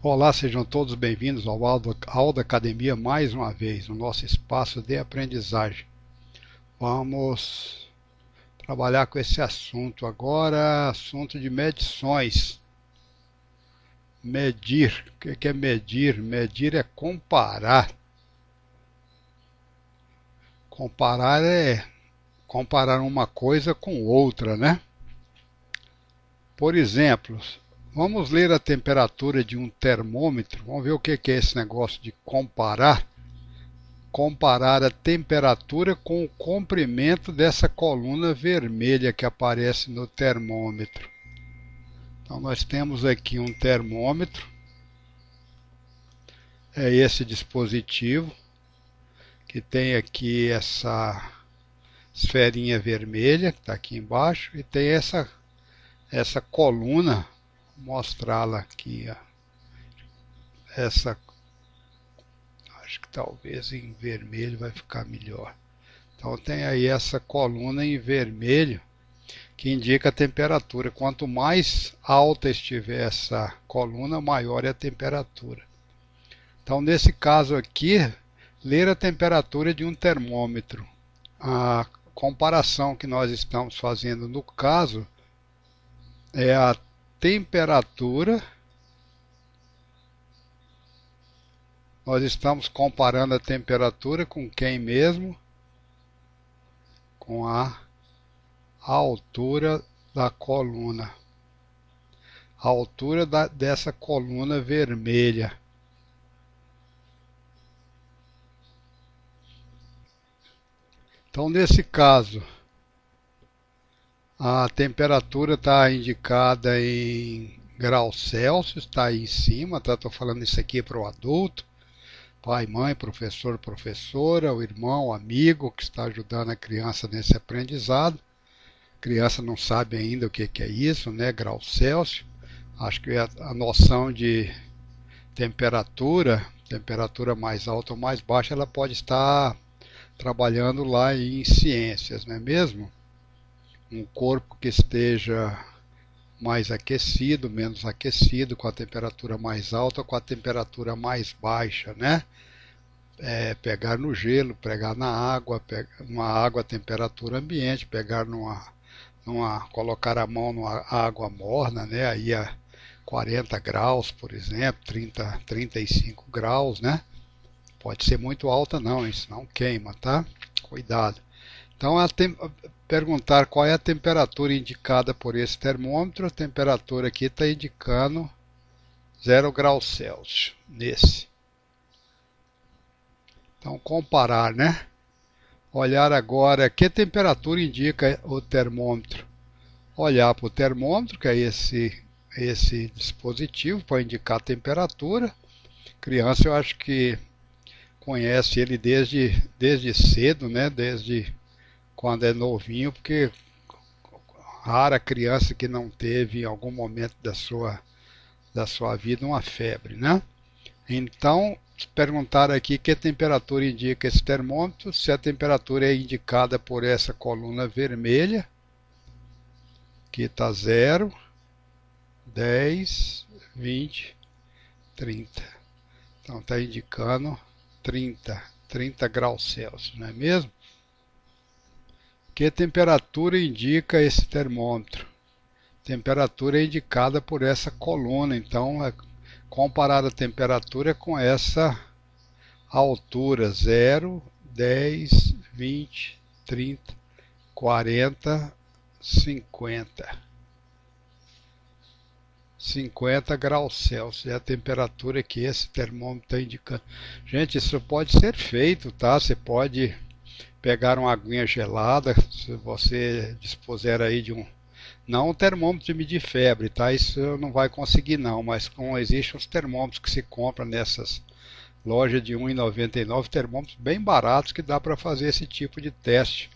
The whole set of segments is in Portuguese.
Olá, sejam todos bem-vindos ao Aula Academia mais uma vez, no nosso espaço de aprendizagem. Vamos trabalhar com esse assunto agora, assunto de medições. Medir, o que é medir? Medir é comparar. Comparar é comparar uma coisa com outra, né? Por exemplo, vamos ler a temperatura de um termômetro. Vamos ver o que é esse negócio de comparar. Comparar a temperatura com o comprimento dessa coluna vermelha que aparece no termômetro. Então nós temos aqui um termômetro. É esse dispositivo que tem aqui essa esferinha vermelha que está aqui embaixo e tem essa coluna. Vou mostrá-la aqui, ó. Acho que talvez em vermelho vai ficar melhor. Então tem aí essa coluna em vermelho que indica a temperatura. Quanto mais alta estiver essa coluna, maior é a temperatura. Então nesse caso aqui, ler a temperatura de um termômetro. A comparação que nós estamos fazendo no caso é a temperatura. Nós estamos comparando a temperatura com quem mesmo? Com a altura da coluna. A altura dessa coluna vermelha. Então, nesse caso, a temperatura está indicada em graus Celsius, está aí em cima, tá? Estou falando isso aqui para o adulto. Pai, mãe, professor, professora, o irmão, o amigo que está ajudando a criança nesse aprendizado. A criança não sabe ainda o que é isso, né? Graus Celsius. Acho que a noção de temperatura mais alta ou mais baixa, ela pode estar trabalhando lá em ciências, não é mesmo? Um corpo que esteja mais aquecido, menos aquecido, com a temperatura mais alta, com a temperatura mais baixa, né? Pegar no gelo, pegar na água, uma água a temperatura ambiente, pegar colocar a mão numa água morna, né? Aí a 40 graus, por exemplo, 35 graus, né? Pode ser muito alta não, isso não queima, tá? Cuidado. Então, perguntar qual é a temperatura indicada por esse termômetro. A temperatura aqui está indicando 0 graus Celsius, nesse. Então, comparar, né? Olhar agora, que temperatura indica o termômetro? Olhar para o termômetro, que é esse dispositivo para indicar a temperatura. Criança, eu acho que conhece ele desde cedo, né? Desde quando é novinho, porque rara criança que não teve em algum momento da sua vida uma febre, né? Então, perguntar aqui que temperatura indica esse termômetro, se a temperatura é indicada por essa coluna vermelha, que está 0, 10, 20, 30. Então está indicando 30 graus Celsius, não é mesmo? Que temperatura indica esse termômetro? Temperatura é indicada por essa coluna, então comparar a temperatura com essa altura, 0, 10, 20, 30, 40, 50. 50 graus Celsius é a temperatura que esse termômetro está indicando. Gente, isso pode ser feito, tá? Você pode pegar uma aguinha gelada, se você dispuser aí de não um termômetro de medir febre, tá? Isso não vai conseguir não, mas existem os termômetros que se compram nessas lojas de R$ 1,99, termômetros bem baratos que dá para fazer esse tipo de teste.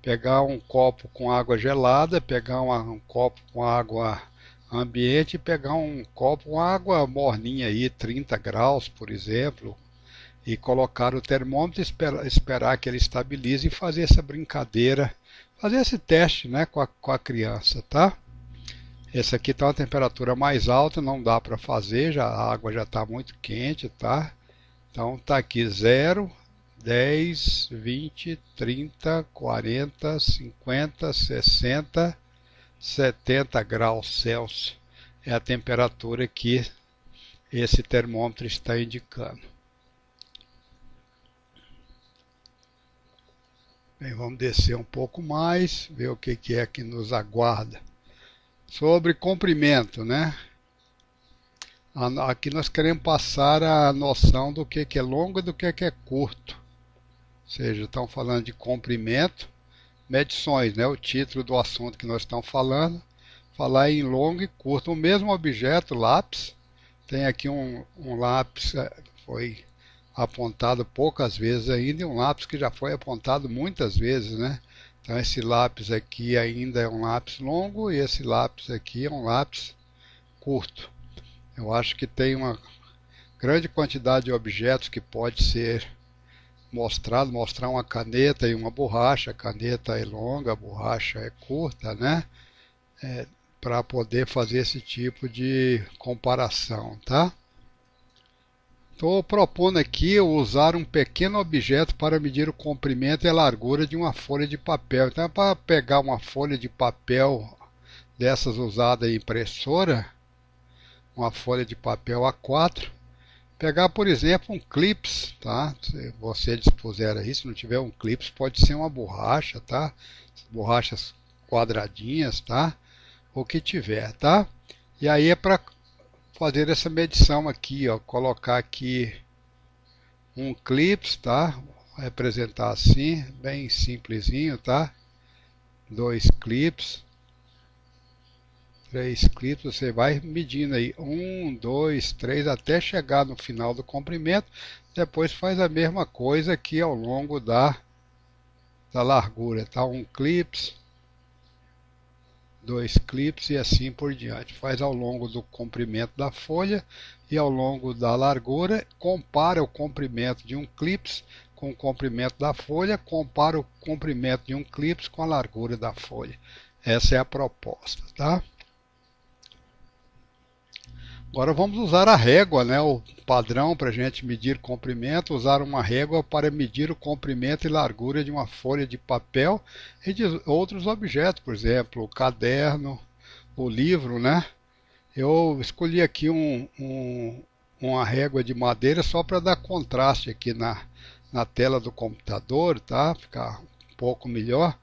Pegar um copo com água gelada, pegar um copo com água ambiente e pegar um copo com água morninha aí, 30 graus, por exemplo, e colocar o termômetro e esperar que ele estabilize e fazer essa brincadeira, fazer esse teste, né, com a criança, tá? Esse aqui está uma temperatura mais alta, não dá para fazer, já, a água já está muito quente, tá? Então está aqui 0, 10, 20, 30, 40, 50, 60, 70 graus Celsius. É a temperatura que esse termômetro está indicando. Bem, vamos descer um pouco mais, ver o que é que nos aguarda. Sobre comprimento, né? Aqui nós queremos passar a noção do que é longo e do que é curto. Ou seja, estão falando de comprimento, medições, né? O título do assunto que nós estamos falando. Falar em longo e curto. O mesmo objeto, lápis. Tem aqui um lápis que foi apontado poucas vezes ainda e um lápis que já foi apontado muitas vezes, né? Então esse lápis aqui ainda é um lápis longo e esse lápis aqui é um lápis curto. Eu acho que tem uma grande quantidade de objetos que pode ser mostrado, mostrar uma caneta e uma borracha. A caneta é longa, a borracha é curta, né? Para poder fazer esse tipo de comparação, tá? Estou propondo aqui usar um pequeno objeto para medir o comprimento e a largura de uma folha de papel. Então, para pegar uma folha de papel dessas usadas em impressora, uma folha de papel A4, pegar, por exemplo, um clips, tá? Se você dispuser aí, se não tiver um clips, pode ser uma borracha, tá? Borrachas quadradinhas, tá? O que tiver, tá? E aí é para fazer essa medição aqui, ó, colocar aqui um clips, tá? Vou representar assim, bem simplesinho, tá? 2 clips, 3 clips, você vai medindo aí, 1, 2, 3, até chegar no final do comprimento. Depois faz a mesma coisa aqui ao longo da largura, tá? Um clips, 2 clips e assim por diante. Faz ao longo do comprimento da folha e ao longo da largura. Compara o comprimento de um clips com o comprimento da folha. Compara o comprimento de um clips com a largura da folha. Essa é a proposta, tá? Agora vamos usar a régua, né? O padrão para a gente medir comprimento, usar uma régua para medir o comprimento e largura de uma folha de papel e de outros objetos, por exemplo, o caderno, o livro, né? Eu escolhi aqui uma régua de madeira só para dar contraste aqui na tela do computador, tá? Ficar um pouco melhor.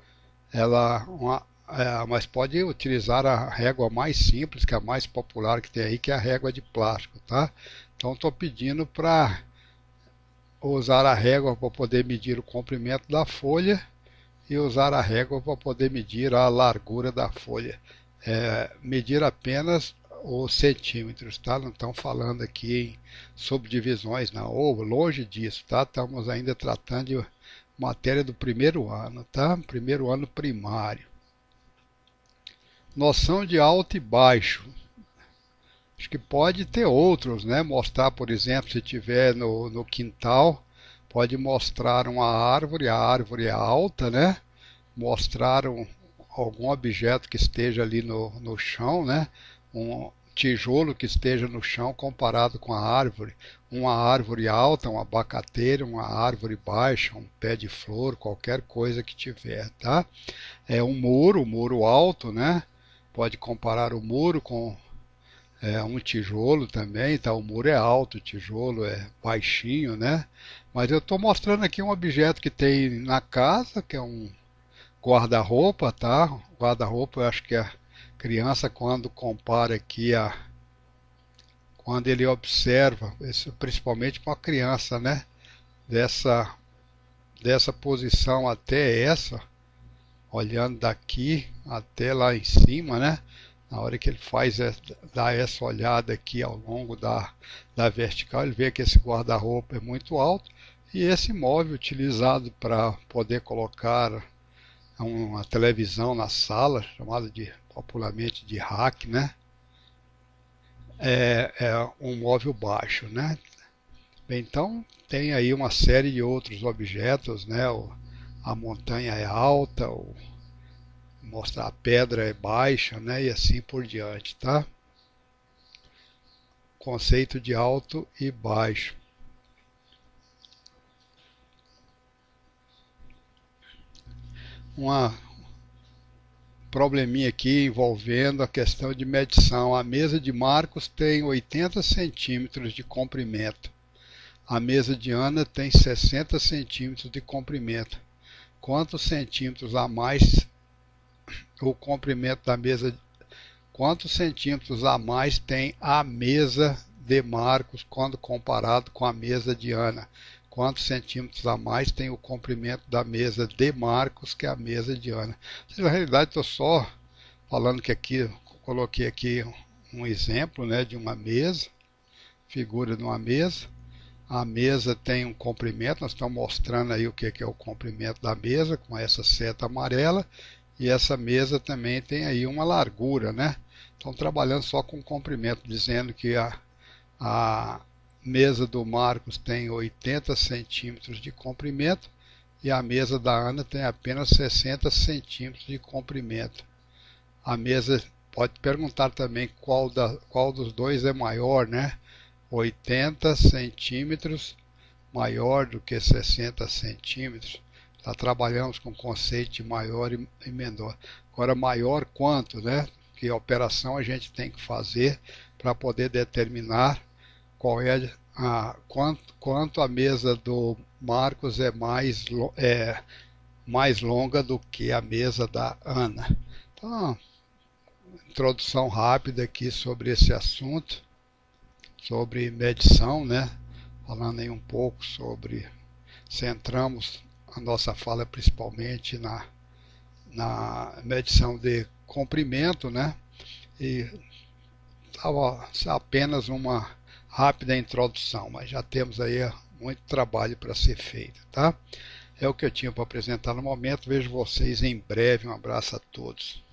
Mas pode utilizar a régua mais simples, que é a mais popular que tem aí, que é a régua de plástico, tá? Então estou pedindo para usar a régua para poder medir o comprimento da folha e usar a régua para poder medir a largura da folha. Medir apenas os centímetros, tá? Não estão falando aqui em subdivisões, não, ou longe disso, tá? Estamos ainda tratando de matéria do primeiro ano, tá? Primeiro ano primário. Noção de alto e baixo. Acho que pode ter outros, né? Mostrar, por exemplo, se tiver no quintal, pode mostrar uma árvore, a árvore é alta, né? Mostrar algum objeto que esteja ali no chão, né? Um tijolo que esteja no chão comparado com a árvore. Uma árvore alta, um abacateiro, uma árvore baixa, um pé de flor, qualquer coisa que tiver, tá? É um muro alto, né? Pode comparar o muro com um tijolo também, tá? O muro é alto, o tijolo é baixinho, né? Mas eu estou mostrando aqui um objeto que tem na casa, que é um guarda-roupa, tá? Guarda-roupa, eu acho que a criança, quando compara aqui, quando ele observa, isso, principalmente com a criança, né? Dessa posição até essa, olhando daqui até lá em cima, né? Na hora que ele dá essa olhada aqui ao longo da vertical, ele vê que esse guarda-roupa é muito alto e esse móvel utilizado para poder colocar uma televisão na sala, chamado popularmente de rack, né? É um móvel baixo, né? Bem, então tem aí uma série de outros objetos, né? A montanha é alta, mostrar a pedra é baixa, né? E assim por diante, tá? Conceito de alto e baixo. Uma probleminha aqui envolvendo a questão de medição. A mesa de Marcos tem 80 centímetros de comprimento. A mesa de Ana tem 60 centímetros de comprimento. Quantos centímetros a mais o comprimento da mesa? Quantos centímetros a mais tem a mesa de Marcos quando comparado com a mesa de Ana? Quantos centímetros a mais tem o comprimento da mesa de Marcos que a mesa de Ana? Na realidade, estou só falando que aqui, coloquei aqui um exemplo, né, de uma mesa, figura de uma mesa. A mesa tem um comprimento, nós estamos mostrando aí o que é o comprimento da mesa com essa seta amarela. E essa mesa também tem aí uma largura, né? Estão trabalhando só com comprimento, dizendo que a mesa do Marcos tem 80 centímetros de comprimento e a mesa da Ana tem apenas 60 centímetros de comprimento. A mesa, pode perguntar também qual dos dois é maior, né? 80 centímetros maior do que 60 centímetros. Já trabalhamos com conceito de maior e menor. Agora, maior quanto, né? Que operação a gente tem que fazer para poder determinar qual é quanto a mesa do Marcos é mais longa do que a mesa da Ana. Então, introdução rápida aqui sobre esse assunto, sobre medição, né? Falando aí um pouco sobre, centramos a nossa fala principalmente na medição de comprimento, né? E estava apenas uma rápida introdução, mas já temos aí muito trabalho para ser feito, tá? É o que eu tinha para apresentar no momento. Vejo vocês em breve. Um abraço a todos.